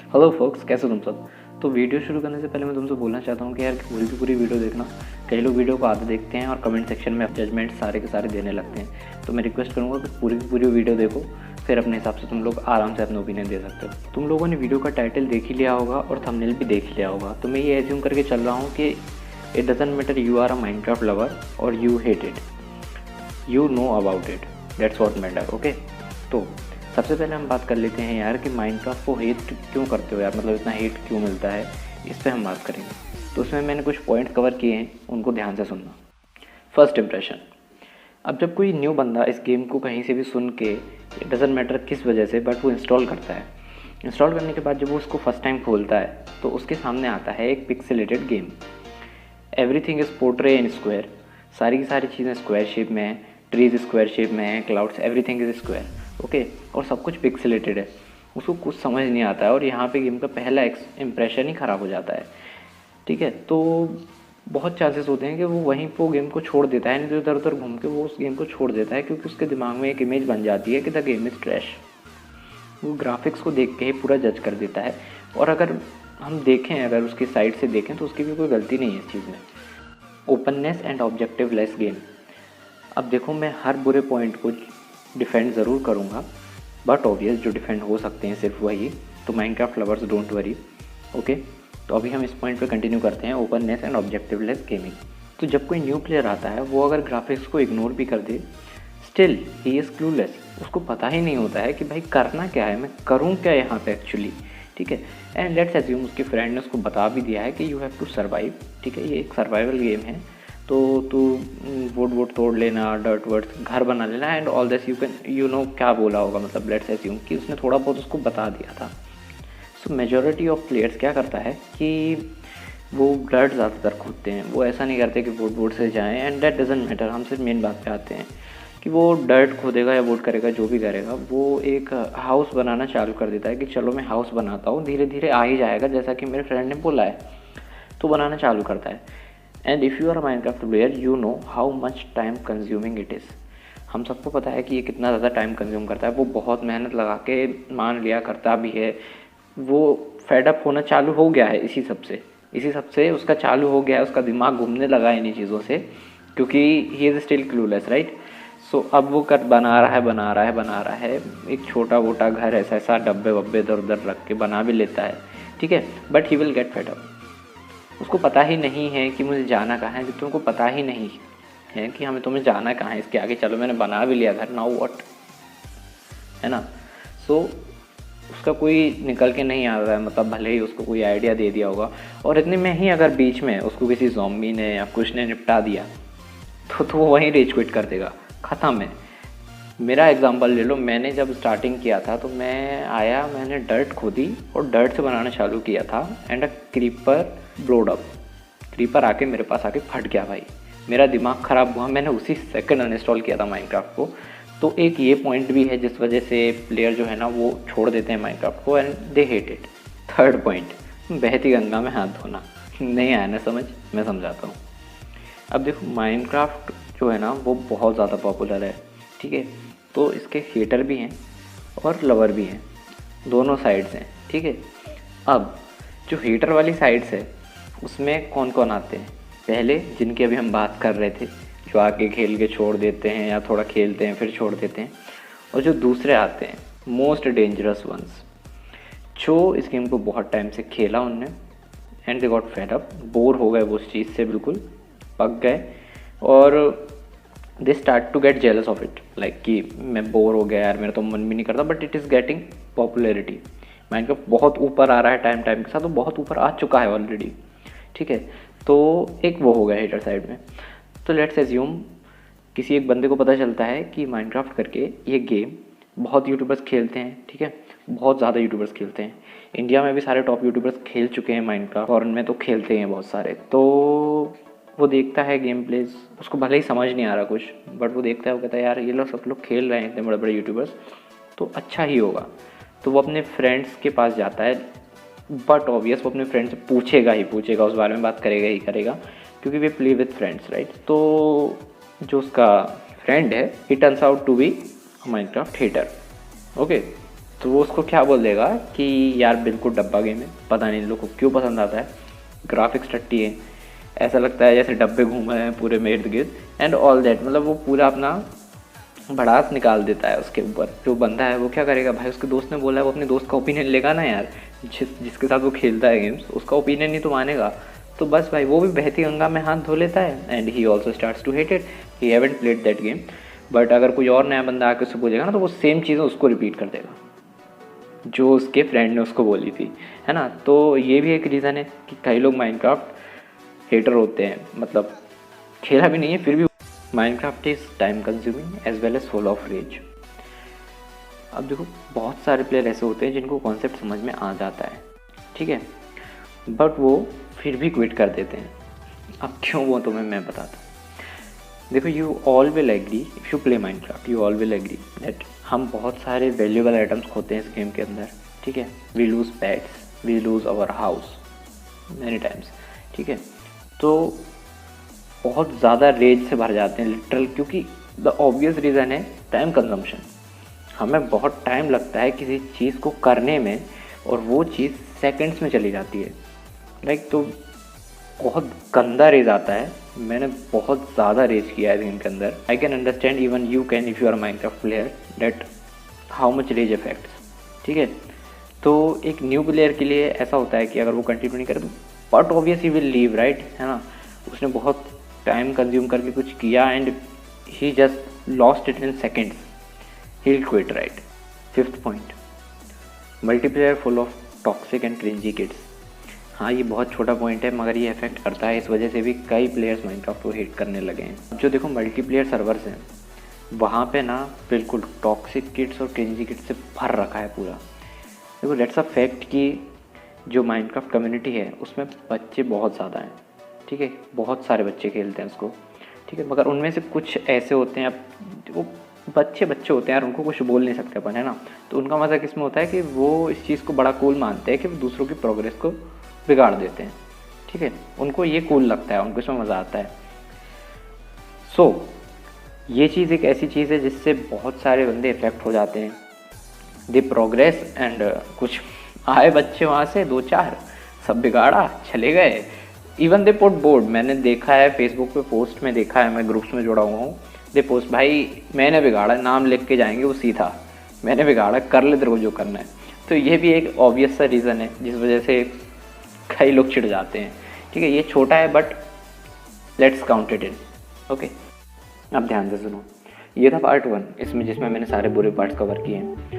Hello focus, कैसे हो तुम सब। तो वीडियो शुरू करने से पहले मैं तुमसे बोलना चाहता हूँ कि यार पूरी की पूरी वीडियो देखना। कई लोग वीडियो को आधे देखते हैं और कमेंट सेक्शन में जजमेंट सारे के सारे देने लगते हैं। तो मैं रिक्वेस्ट करूँगा कि पूरी की पूरी वीडियो देखो, फिर अपने हिसाब से तुम लोग आराम से अपना ओपिनियन दे सकते हो। तुम लोगों ने वीडियो का टाइटल देख ही लिया होगा और थंबनेल भी देख लिया होगा। तो मैं ये एज्यूम करके चल रहा हूँ कि it doesn't matter you are a Minecraft lover और you hate it, you know about it, that's what matter. Okay, तो सबसे पहले हम बात कर लेते हैं यार कि माइनक्राफ्ट को हेट क्यों करते हो यार, मतलब इतना हेट क्यों मिलता है, इस पर हम बात करेंगे। तो उसमें मैंने कुछ पॉइंट कवर किए हैं, उनको ध्यान से सुनना। First impression. अब जब कोई न्यू बंदा इस गेम को कहीं से भी सुन के, इट डजेंट मैटर किस वजह से, बट वो इंस्टॉल करता है। इंस्टॉल करने के बाद जब वो उसको फर्स्ट टाइम खोलता है तो उसके सामने आता है एक pixelated game. Everything is portray in square, सारी की सारी चीज़ें स्क्वायर शेप में हैं, ट्रीज स्क्वायर शेप में हैं, clouds, everything is square. Okay, और सब कुछ पिक्सेलेटेड है। उसको कुछ समझ नहीं आता है और यहाँ पे गेम का पहला इम्प्रेशन ही ख़राब हो जाता है। ठीक है, तो बहुत चांसेस होते हैं कि वो वहीं पर गेम को छोड़ देता है, नहीं तो इधर उधर घूम के वो उस गेम को छोड़ देता है, क्योंकि उसके दिमाग में एक इमेज बन जाती है कि द गेम इज़ ट्रैश। वो ग्राफिक्स को देख के ही पूरा जज कर देता है। और अगर हम देखें, अगर उसकी साइड से देखें तो उसकी भी कोई गलती नहीं है इस चीज़ में। Openness and objective less game. अब देखो, मैं हर बुरे पॉइंट को डिफेंड ज़रूर करूँगा, बट ऑब्वियस जो डिफेंड हो सकते हैं सिर्फ वही। तो Minecraft lovers don't worry. Okay, तो अभी हम इस पॉइंट पे कंटिन्यू करते हैं, openness and objective less gaming. तो जब कोई न्यू प्लेयर आता है, वो अगर ग्राफिक्स को इग्नोर भी कर दे, स्टिल ही इज़ क्लूलेस। उसको पता ही नहीं होता है कि भाई करना क्या है, मैं करूँ क्या यहाँ पे एक्चुअली। ठीक है, एंड लेट्स एज्यूम उसके फ्रेंड ने उसको बता भी दिया है कि यू हैव टू सर्वाइव। ठीक है, ये एक सर्वाइवल गेम है, तो तू वुड वुड तोड़ लेना, डर्ट वर्ट घर बना लेना and all this, you know क्या बोला होगा, मतलब लेट्स एज्यूम कि उसने थोड़ा बहुत उसको बता दिया था। सो मेजॉरिटी ऑफ प्लेयर्स क्या करता है कि वो डर्ट ज़्यादातर खोदते हैं। वो ऐसा नहीं करते कि वुड से जाएँ, एंड दैट डजंट मैटर। हम सिर्फ मेन बात पे आते हैं कि वो डर्ट खोदेगा या वुड करेगा, जो भी करेगा, वो एक हाउस बनाना चालू कर देता है कि चलो मैं हाउस बनाता हूँ, धीरे धीरे आ ही जाएगा, जैसा कि मेरे फ्रेंड ने बोला है। तो बनाना चालू करता है। And if you are a Minecraft player, you know how much time consuming it is. हम सबको पता है कि ये कितना ज़्यादा टाइम कंज्यूम करता है। वो बहुत मेहनत लगा के मान लिया करता भी है। वो फेडअप होना चालू हो गया है इसी सब से उसका चालू हो गया है, उसका दिमाग घूमने लगा है इन्हीं चीज़ों से, क्योंकि he is still clueless, right. So अब वो बना रहा है एक छोटा मोटा घर, ऐसा डब्बे वब्बे इधर उधर रख के बना भी लेता है। ठीक है, but he will get fed up. उसको पता ही नहीं है कि मुझे जाना कहाँ है। जब तुमको पता ही नहीं है कि हमें तुम्हें जाना कहाँ है इसके आगे, चलो मैंने बना भी लिया घर, नाउ व्हाट, है ना। सो उसका कोई निकल के नहीं आ रहा है, मतलब भले ही उसको कोई आइडिया दे दिया होगा और इतने में ही अगर बीच में उसको किसी ज़ॉम्बी ने या कुछ ने निपटा दिया तो वो वहीं रेज क्विट कर देगा, ख़त्म है। मेरा एग्जांपल ले लो, मैंने जब स्टार्टिंग किया था तो मैंने डर्ट खोदी और डर्ट से बनाना चालू किया था, and a creeper blowed up. Creeper आके मेरे पास आके फट गया भाई, मेरा दिमाग ख़राब हुआ, मैंने उसी सेकंड अनइंस्टॉल किया था माइनक्राफ्ट को। तो एक ये पॉइंट भी है जिस वजह से प्लेयर जो है ना वो छोड़ देते हैं माइनक्राफ्ट को, and they hate it. Third point, बहती गंगा में हाथ धोना। नहीं आया ना समझ, मैं समझाता हूँ। अब देखो, माइनक्राफ्ट जो है ना वो बहुत ज़्यादा पॉपुलर है। ठीक है, तो इसके हेटर भी हैं और लवर भी हैं, दोनों साइड्स हैं। ठीक है, अब जो हेटर वाली साइड्स है उसमें कौन कौन आते हैं, पहले जिनकी अभी हम बात कर रहे थे, जो आके खेल के छोड़ देते हैं या थोड़ा खेलते हैं फिर छोड़ देते हैं, और जो दूसरे आते हैं मोस्ट डेंजरस वंस, जो इस गेम को बहुत टाइम से खेला उनने, and they got fed up, bore हो गए वो उस चीज़ से, बिल्कुल पक गए, और they start to get jealous of it, like कि मैं बोर हो गया यार, मेरा तो मन भी नहीं करता, but it is getting popularity. Minecraft बहुत ऊपर आ रहा है टाइम के साथ, तो बहुत ऊपर आ चुका है ऑलरेडी। ठीक है, तो एक वो हो गया हेटर साइड में। तो लेट्स एज्यूम किसी एक बंदे को पता चलता है कि माइनक्राफ्ट करके ये गेम बहुत यूट्यूबर्स खेलते हैं। ठीक है, बहुत ज़्यादा यूट्यूबर्स खेलते हैं, इंडिया में भी सारे टॉप यूट्यूबर्स खेल चुके हैं माइनक्राफ्ट, फॉरेन में तो खेलते हैं बहुत सारे। तो वो देखता है गेम प्लेज, उसको भले ही समझ नहीं आ रहा कुछ, बट वो देखता है, वो कहता है यार ये लोग सब लोग खेल रहे हैं इतने बड़े बड़े यूट्यूबर्स, तो अच्छा ही होगा। तो वो अपने फ्रेंड्स के पास जाता है, बट ऑब्वियस वो अपने फ्रेंड से पूछेगा, उस बारे में बात करेगा ही करेगा, क्योंकि वे प्ले विथ फ्रेंड्स, राइट। तो जो उसका फ्रेंड है, he turns out to be Minecraft hater. Okay, तो वो उसको क्या बोल देगा कि यार बिल्कुल डब्बा गेम है, पता नहीं इन लोग को क्यों पसंद आता है, ग्राफिक्स टट्टी है, ऐसा लगता है जैसे डब्बे घूम रहे हैं पूरे में इर्द गिर्द एंड ऑल दैट। मतलब वो पूरा अपना भड़ास निकाल देता है उसके ऊपर। जो बंदा है वो क्या करेगा भाई, उसके दोस्त ने बोला है, वो अपने दोस्त का ओपिनियन लेगा ना यार, जिसके साथ वो खेलता है गेम्स, उसका ओपिनियन ही तो मानेगा। तो बस भाई वो भी बहती गंगा में हाथ धो लेता है and he also starts to hate it, he haven't played that game. But अगर कोई और नया बंदा आकर उससे बोलेगा ना, तो वो सेम चीज़ें उसको रिपीट कर देगा जो उसके फ्रेंड ने उसको बोली थी, है ना। तो ये भी एक रीज़न है कि कई लोग माइनक्राफ्ट हेटर होते हैं, मतलब खेला भी नहीं है फिर भी। Minecraft is time consuming as well as full of rage. अब देखो बहुत सारे प्लेयर ऐसे होते हैं जिनको कॉन्सेप्ट समझ में आ जाता है, ठीक है, बट वो फिर भी क्विट कर देते हैं। अब क्यों वो तुम्हें मैं बताता हूँ। देखो you all will agree, if you play Minecraft you all will agree that हम बहुत सारे वैल्यूएबल आइटम्स खोते हैं इस गेम के अंदर, ठीक है। We lose pets, we lose our house many times, ठीक है। तो बहुत ज़्यादा रेज से भर जाते हैं लिटरल, क्योंकि द ऑब्वियस रीज़न है टाइम कंजम्पशन। हमें बहुत टाइम लगता है किसी चीज़ को करने में और वो चीज़ सेकंड्स में चली जाती है, लाइक। तो बहुत गंदा रेज आता है, मैंने बहुत ज़्यादा रेज किया है गेम के अंदर। I can understand, even you can if you are Minecraft player, that how much rage effects, ठीक है। तो एक न्यू प्लेयर के लिए ऐसा होता है कि अगर वो कंटिन्यू नहीं करे तो but obvious he will leave, right, है ना। उसने बहुत टाइम कंज्यूम करके कुछ किया and he just lost it in seconds, he will quit, right. Fifth point, multiplayer full of toxic and cringy kids. हाँ ये बहुत छोटा पॉइंट है मगर ये इफेक्ट करता है, इस वजह से भी कई प्लेयर्स माइनक्राफ्ट को हेट करने लगे हैं। जो देखो मल्टीप्लेयर सर्वर्स हैं वहाँ पे ना बिल्कुल टॉक्सिक किड्स और क्रिंजी किड्स से भर रखा है पूरा। देखो दैट्स अ फैक्ट कि जो माइनक्राफ्ट कम्युनिटी है उसमें बच्चे बहुत ज़्यादा हैं, ठीक है, बहुत सारे बच्चे खेलते हैं उसको, ठीक है। मगर उनमें से कुछ ऐसे होते हैं, अब वो बच्चे होते हैं यार, उनको कुछ बोल नहीं सकते अपन, है ना। तो उनका मज़ा किस में होता है कि वो इस चीज़ को बड़ा कूल मानते हैं कि वो दूसरों की प्रोग्रेस को बिगाड़ देते हैं, ठीक है। उनको ये कूल लगता है, उनको इसमें मज़ा आता है। सो ये चीज़ एक ऐसी चीज़ है जिससे बहुत सारे बंदे इफेक्ट हो जाते हैं, दे प्रोग्रेस एंड कुछ आए बच्चे वहाँ से 2-4 सब बिगाड़ा चले गए। इवन दे पोस्ट बोर्ड, मैंने देखा है फेसबुक पे पोस्ट में देखा है, मैं ग्रुप्स में जुड़ा हुआ हूँ, दे पोस्ट भाई मैंने बिगाड़ा, नाम लिख के जाएंगे वो सीधा, मैंने बिगाड़ा, कर ले तेरे को जो करना है। तो ये भी एक ऑब्वियस सा रीज़न है जिस वजह से कई लोग चिढ़ जाते हैं, ठीक है। ये छोटा है but let's count it in, okay. अब ध्यान से सुनो, ये था पार्ट 1 इसमें, जिसमें मैंने सारे बुरे पार्ट्स कवर किए हैं।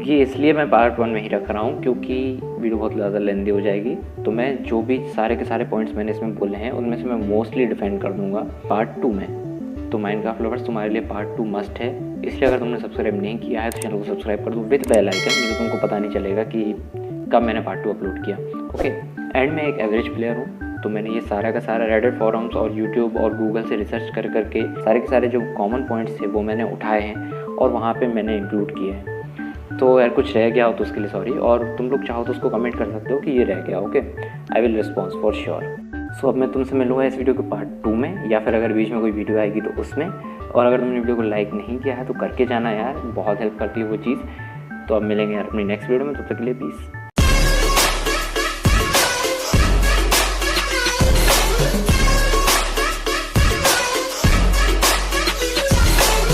ये इसलिए मैं पार्ट 1 में ही रख रहा हूँ क्योंकि वीडियो बहुत ज़्यादा लेंदी हो जाएगी। तो मैं जो भी सारे के सारे पॉइंट्स मैंने इसमें बोले हैं उनमें से मैं मोस्टली डिफेंड कर दूँगा पार्ट 2 में। तो माइनक्राफ्ट लवर्स तुम्हारे लिए पार्ट 2 मस्ट है, इसलिए अगर तुमने सब्सक्राइब नहीं किया है तो चैनल को सब्सक्राइब कर दो विद बेल आइकन, नहीं तो तुमको पता नहीं चलेगा कि कब मैंने पार्ट 2 अपलोड किया, ओके। एंड मैं एक एवरेज प्लेयर हूँ, तो मैंने ये सारा का सारा रेडिट फोरम्स और यूट्यूब और गूगल से रिसर्च करके सारे के सारे जो कॉमन पॉइंट्स थे वो मैंने उठाए हैं और वहाँ पे मैंने इंक्लूड किए हैं। तो यार कुछ रह गया हो तो उसके लिए सॉरी, और तुम लोग चाहो तो उसको कमेंट कर सकते हो कि ये रह गया, okay. I will response for sure. So अब मैं तुमसे मिलूँगा इस वीडियो के पार्ट 2 में, या फिर अगर बीच में कोई वीडियो आएगी तो उसमें। और अगर तुमने वीडियो को लाइक नहीं किया है तो करके जाना यार, बहुत हेल्प करती है वो चीज़। तो अब मिलेंगे यार अपनी नेक्स्ट वीडियो में, तब तक के लिए पीस।